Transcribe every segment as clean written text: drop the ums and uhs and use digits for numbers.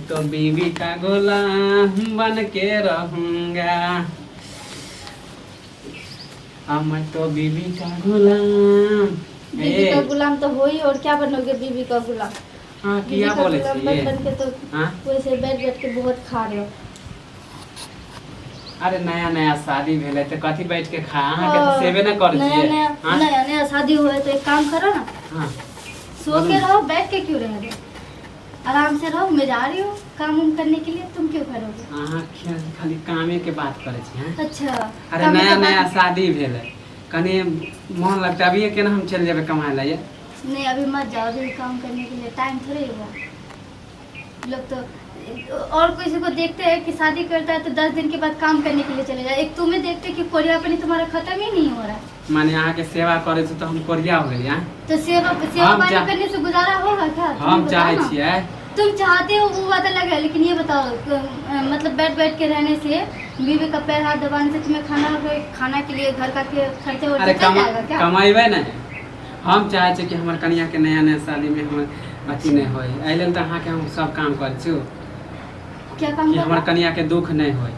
तो बीवी का गुलाम बन के रहूंगा। मैं तो बीवी का गुलाम। बीवी का गुलाम तो हो ही, और क्या बनोगे बीवी का गुलाम। हाँ बीवी क्या का बोले गुलाम ये? बन के तो हाँ? वैसे बैठ बैठ के बहुत खा रहे हो। अरे नया नया शादी भेले तो कथी बैठ के खा, अहाँ के तो सेवे ना कर नया छिए। नया हाँ? नया नया शादी हुआ है तो एक काम करो ना, हाँ सो के रहो, बैठ के क्यों रह रहे, आराम से रहो। मैं जा रही हूँ काम उम करने के लिए, तुम क्यों करोगे। अहाँ खाली कामे के बात करे छी। हैं? अच्छा अरे काम नया के नया बाद- शादी भेले कनी मन लगता है। अभी केना हम चल जाबे कमाए ला ये? नहीं अभी मत जाओ, अभी काम करने के लिए टाइम थोड़े हुआ। लोग तो और किसी को देखते हैं कि शादी करता है तो 10 दिन के बाद काम करने के लिए चले जाए। एक तुम्हें देखते कि कोरियापनी तुम्हारा खत्म ही नहीं हो रहा है। माने अहाँ के सेवा करे से तो हम कोरिया हो गेली। हैं? तो सेवा पानी करने से गुजारा होगा क्या? हम चाहे छिए। तुम चाहते हो वो बात अलग है, लेकिन ये बताओ मतलब बैठ बैठ के रहने से, बीवी का पैर हाथ दबाने से तुम्हें खाना के लिए घर का खर्चा अरे चल जाएगा क्या? कमाइबे ना। हम चाहे छी कि हमर कनिया के नया नया शादी में हमर अथी नहीं होई। एहि लेल तो अहाँ के हम सब काम कर छी क्या काम कि कर हमर कनिया के दुख नहीं होई।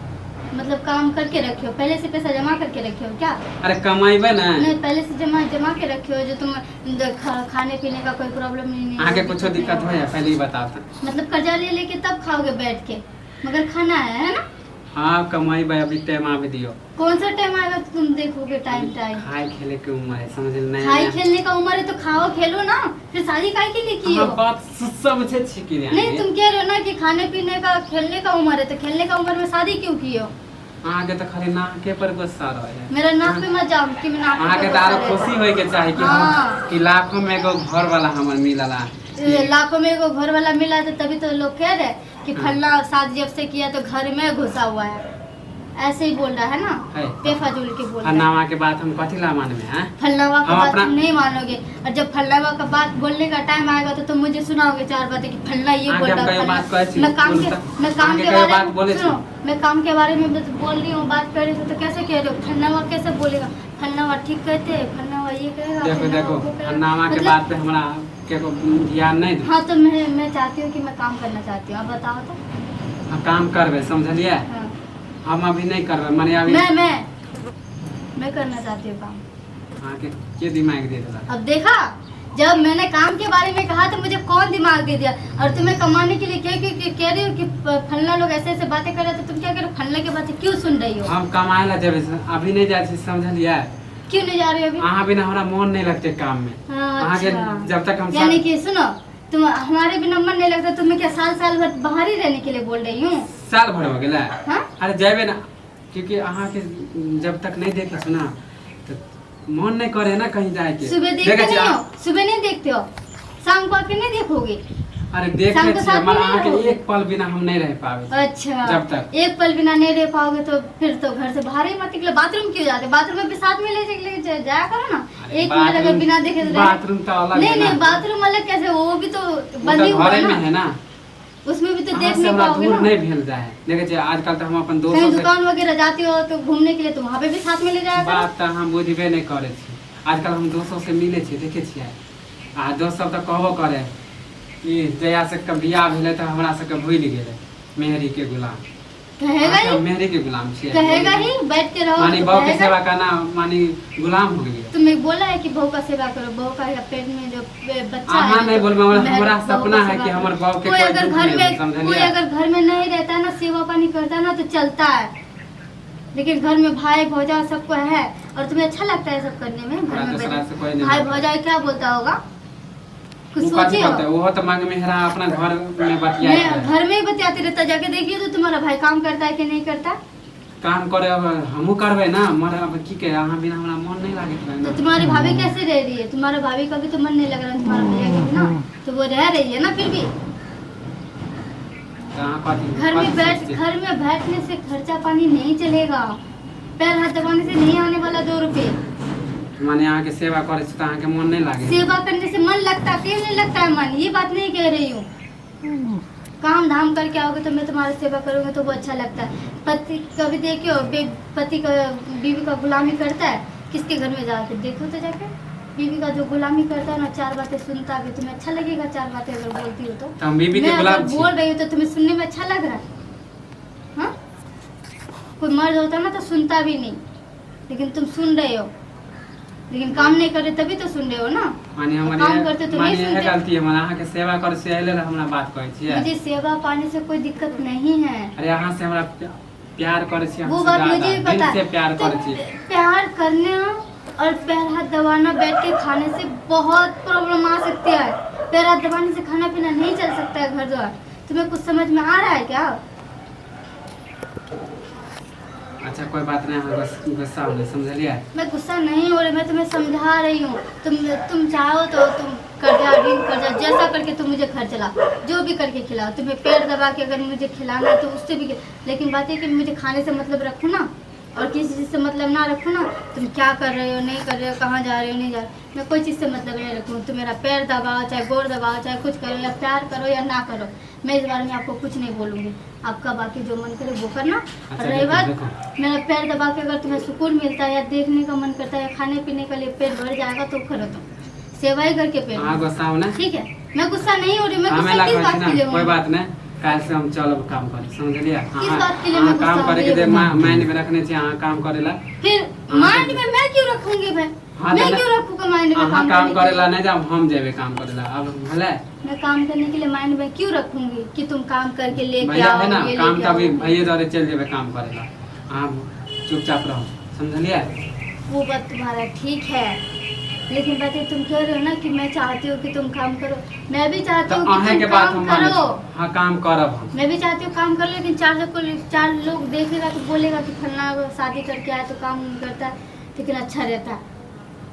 मतलब काम करके रखे हो, पहले से पैसा जमा करके रखे हो क्या? अरे कमाइबे ना। नहीं पहले से जमा के रखे हो, जो तुम खाने पीने का कोई प्रॉब्लम नहीं अहाँ के कुछ दिक्कत हो या पहले ही बताओ तो। मतलब कर्जा ले लेके तब खाओगे बैठ के, मगर खाना है ना। हाँ कमाइबे, अभी टाइम आवे दियो। कौन सा टाइम आएगा तो तुम देखोगे टाइम खाए खेले के उम्र है, समझ नहीं। खाई खेलने का उम्र है तो खाओ खेलो ना, फिर शादी काहे के लिए की हो? बात समझे छी कि नहीं तुम कह रहे हो ना कि खाने पीने का खेलने का उम्र है, तो खेलने का उम्र में शादी क्यों की हो? अहाँ के तो खाली नाक के पर गुस्सा रहे। मेरा नाक पे मत जाओ कि मैं नाक अहाँ के पे तो आरो गुस्सा खुशी रहता। होय के चाही कि हाँ। कि लाखों में एगो घर वाला हमर मिलला। लाखों में एगो घर वाला मिला तो तभी तो लोग कह रहे कि फल्ला शादी जब से किया तो घर में घुसा हुआ है, ऐसे ही बोल रहा है ना, बेफजूल के बोल रहा है। फलनावा के बात हम कथी ला मानबे हैं? फल्लावा का हम बात अपना- तुम नहीं मानोगे, और जब फल्लावा का बात बोलने का टाइम आएगा तो तुम मुझे सुनाओगे 4 बातें कि फल्ला ये बोल रहा है, बात कहे छी मैं काम के बात बोले बारे में छी। सुनो, मैं काम के बारे में बोल रही हूँ, बात कर रही हूँ तो कैसे कह रहे हो? फल्लावा कैसे बोलेगा? फल्लावा ठीक कहते हैं, फल्लावा ये कहेगा, देखो फल्लावा देखो वो कहेगा। फलनावा के मतलब- बात पे हमरा के को ध्यान नहीं दो। हाँ तो मैं चाहती हूँ कि मैं काम करना चाहती हूँ, अब बताओ तो। हम काम करबे, समझलिए? हाँ। हम अभी नहीं करबे, माने अभी मैं करना चाहती हूँ काम। अहाँ के दिमाग दे देला? अब देखा, जब मैंने काम के बारे में कहा तो मुझे कौन दिमाग दे दिया, और तुम्हें कमाने के लिए कह रही हो कि फलना लोग ऐसे ऐसे बातें कर रहे तो तुम क्या करो? फलना की बातें क्यों सुन रही हो? हम कमाए ला जेबे, अभी नहीं जाए छी, समझलिए? क्यों नहीं जा रही हो अभी? अहाँ बिना हमरा मन नहीं लगते काम में। हाँ, अहाँ के अच्छा। जब तक हम यानी कि सुनो, तुम हमारे बिना मन नहीं लगता, तुम्हें क्या साल भर बाहर ही रहने के लिए बोल रही हूँ? साल भर हो गेला। हाँ? अरे जाबे ना, क्योंकि अहाँ के जब तक नहीं देखे सुना तो मन नहीं करे ना कहीं जाए के। सुबह देखते देखा छी नहीं हो? सुबह नहीं देखते हो, शाम को आके नहीं देखोगे? अरे शाम देखे को छी, साथ में मगर नहीं अहाँ के रहोगे? एक पल बिना हम नहीं रह पावे। अच्छा, जब तक एक पल बिना नहीं रह पाओगे तो फिर तो घर से बाहर ही मत निकलो। बाथरूम क्यों जाते? बाथरूम में भी साथ में ले जाया करो ना। एक मिनट अगर बिना देखे तो बाथरूम तो अलग नहीं है ना। नहीं, बाथरूम अलग कैसे? वो भी तो वो बंदी तो हुआ घरे में ना, है ना। उसमें भी तो अहाँ देख से नहीं हमरा पाओगे दूर ना। नहीं भेल जाए। देखे छी आजकल तो हम अपन कहीं दोस्तों से दुकान वगैरह जाती हो तो घूमने के लिए तो वहाँ पे भी साथ में ले जाया करो। बात तो हम बुझबे नहीं करे छी। आजकल हम दोस्तों से मिले छी, देखे छियै आ दोस्त सब तो कहबो करे कि जया से बियाह भेले तो हमरा सबके भूल गेले, मेहरी के गुलाम। कहेगा ही, मेहरी के गुलाम छियै। कहेगा ही, बैठ के रहो मानी तो बहू के कहेगा। सेवा करना मानी गुलाम हो गई। तुम्हें बोला है कि बहू का सेवा करो, बहू का या पेट में जो बच्चा अहाँ है नहीं तो बोलबे, हमरा बहू का सपना है सेवा कि करो। हमर बहू के कोई कोई अगर दुख घर नहीं में समझलिए? कोई अगर घर में नहीं रहता है ना, सेवा पानी करता है ना तो चलता है, लेकिन घर में भाई भौजा सबको है, और तुम्हें अच्छा लगता है सब करने में? घर में दूसरा से कोई बैठे नहीं भाई बोलता। भौजा क्या बोलता होगा, कुछ वो सोचे कथी हो? बोलते? वो तो मांग मेहरा अपना घर में बतिया मैं घर में ही बतियाते रहता, जाके देखिए तो तुम्हारा भाई काम करता है कि नहीं करता। काम करे। अब हमहू करबे ना, मर अब की के अहाँ बिना हमरा मन नहीं लागत रहे तो ना। तुम्हारी भाभी कैसे रह रही है? तुम्हारा भाभी का भी तो मन नहीं लग रहा है तुम्हारा भैया के बिना, तो वो रह रही है ना फिर भी। तो अहाँ कथी घर में सोचते? घर में बैठने से खर्चा पानी नहीं चलेगा, पैर हाथ दबाने से नहीं आने वाला 2 रुपए। माने अहाँ के सेवा करे से तो अहाँ के मन नहीं लागे? सेवा करने से मन लगता, क्यों नहीं लगता है मन? ये बात नहीं कह रही हूँ। काम धाम करके आओगे तो मैं तुम्हारी सेवा करूँगी तो वो अच्छा लगता है। पति कभी देखियो पति का बीवी का गुलामी करता है, किसके घर में जाके देखो तो जाके। बीवी का जो गुलामी करता है ना, 4 बातें सुनता भी, तुम्हें अच्छा लगेगा 4 बातें अगर बोलती हो तो? हम बीवी के मैं गुलाम अगर छी। बोल रही हूँ तो तुम्हें सुनने में अच्छा लग रहा है? हाँ, कोई मर्द होता ना तो सुनता भी नहीं, लेकिन तुम सुन रहे हो, लेकिन काम नहीं कर रहे तभी तो सुन रहे हो ना। माने काम करते तो नहीं है सुनते। गलती है माने अहाँ के सेवा कर से आइले रह हमरा बात कहै छियै। मुझे सेवा पाने से कोई दिक्कत नहीं है, अरे अहाँ से हमरा प्यार करे छी, वो हमसे बात ज्यादा मुझे भी दिल पता से है। प्यार तो करे छी। प्यार करने और पैर हाथ दबाना बैठ के खाने से बहुत प्रॉब्लम आ सकती है। पैर हाथ दबाने से खाना पीना नहीं चल सकता है घर द्वार। तुम्हें कुछ समझ में आ रहा है क्या? अच्छा कोई बात नहीं, अहाँ गुस्सा होने समझलिए। मैं गुस्सा नहीं हो रही, मैं तुम्हें समझा रही हूँ। तुम चाहो तो तुम कर्जा ऋण कर्जा जैसा करके तुम मुझे घर चला, जो भी करके खिलाओ। तुम्हें पैर दबा के अगर मुझे खिलाना है तो उससे भी, लेकिन बात है कि मुझे खाने से मतलब रखो ना, और किसी चीज़ से मतलब ना रखो ना। तुम क्या कर रहे हो नहीं कर रहे हो, कहाँ जा रहे हो नहीं जा रहे हो, मैं कोई चीज़ से मतलब नहीं रखूँ। तुम मेरा पैर दबाओ, चाहे गोड़ दबाओ, चाहे कुछ करो, या प्यार करो या ना करो, मैं इस बारे में आपको कुछ नहीं बोलूँगी। आपका बाकी जो मन करे वो करना। और रही बात मेरा पैर दबा के अगर तुम्हें सुकून मिलता है या देखने का मन करता है या खाने पीने के लिए पेट भर जाएगा तो करो, तुम सेवा ही करके पेट हाँ गुस्सा हो ना, ठीक है। मैं गुस्सा नहीं हो रही, मैं हमें गुस्सा किस लगा बात के लिए ना, कोई हूँ? बात नहीं, काल से हम चलब काम करे समझलिए। बात के लिए हाँ मैं काम गुस्सा करे हो के रही दे हूँ? माइंड में रखने चाहिए, हाँ काम करेला। फिर माइंड में मैं क्यों रखूंगी भाई? हाँ, मैं तो क्यों रखूंगा माइंड में? अहाँ काम करेला नहीं जाब, हम जेबे काम करेला। अब भले मैं काम करने के लिए माइंड में क्यों रखूंगी कि तुम काम करके लेके भैया आओ, है ना ये काम लेके तभी आओ। भैया द्वारे चल जेबे काम करेला, अहाँ चुपचाप रहो समझलिए। वो बात तुम्हारा ठीक है, लेकिन बात ये तुम कह रहे हो ना कि मैं चाहती हूँ कि तुम काम करो। मैं भी चाहती तो हूँ कि अहे के तुम बात काम हम माने करो। छी। हाँ काम करब हम। मैं भी चाहती हूँ काम करो, लेकिन 4 लोग देखेगा तो बोलेगा कि फलना शादी करके आया तो काम करता है, लेकिन अच्छा रहता है।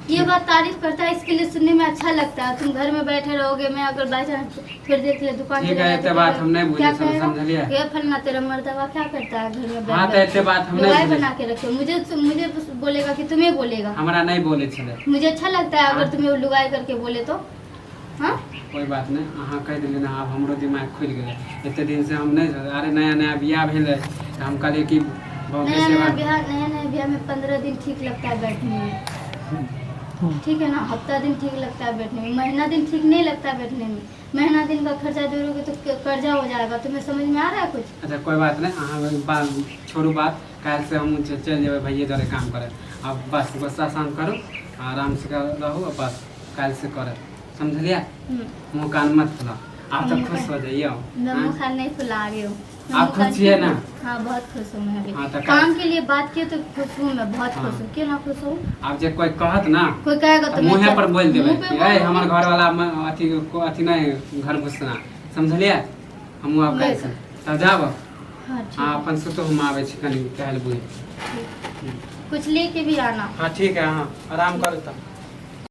ये बात तारीफ करता है, इसके लिए सुनने में अच्छा लगता है। तुम घर में बैठे रहोगे, मैं अगर बाई चांस थोड़ी देर के लिए दुकान ठीक चले है, गए इतने तो बात हम नहीं क्या बुझे कहेगा? समझलिए। ये फलना तेरा मर्दवा क्या करता है घर में बैठ हाँ तो बैठ इतने के? बात हम नहीं लुगाई बुझे। बना के रखे, मुझे बोलेगा कि तुम्हें बोलेगा? हमरा नहीं बोले छले। मुझे अच्छा लगता है अगर हाँ। तुम्हें लुगाई करके बोले तो। हाँ, कोई बात नहीं, अहाँ कह दिली ना, अब हमरो दिमाग खुल गेलै। इतने दिन से हम नहीं, अरे नया नया बियाह भेलै तो हम कहलिए कि बहुत नया सेवा। नया ब्याह में 15 दिन ठीक लगता है बैठने में, ठीक है ना? हफ्ता दिन ठीक लगता है बैठने में, महीना दिन ठीक नहीं लगता है बैठने में। महीना दिन का खर्चा जोड़ोगे तो कर्जा हो जाएगा। तुम्हें समझ में आ रहा है कुछ? अच्छा कोई बात नहीं, अहाँ बात छोड़ू बात, काल से हम चल जेबै भैया द्वारे काम करे। अब बस गुस्सा शांत करू, आराम से रहू, और बस काल से करे समझलिए। मुँह कान मत खुला, आप तो खुश हो जाइए। मैं मुँह खान नहीं फुला रही हूँ। मैं आप मुँह खान खुश छिए ना? हाँ बहुत खुश हूँ मैं अभी। हाँ, तो काम के लिए बात किए तो खुश हूँ मैं, बहुत हाँ। खुश हूँ। क्यों ना खुश हूँ? आप जे कोई कहत ना, कोई कहेगा तो मैं मुँहे पर बोल देबै मुँह पे कि बोल ए हमर दूँगी। घर वाला अथी नहीं घर घुसना समझलिए। हमहूँ आब काल्हि से तब जाब। हाँ ठीक हाँ है। अपन सुतो, हम आबै छी कनि टहल बुझि। कुछ लेके भी आना। हाँ ठीक है, हाँ आराम करू तब।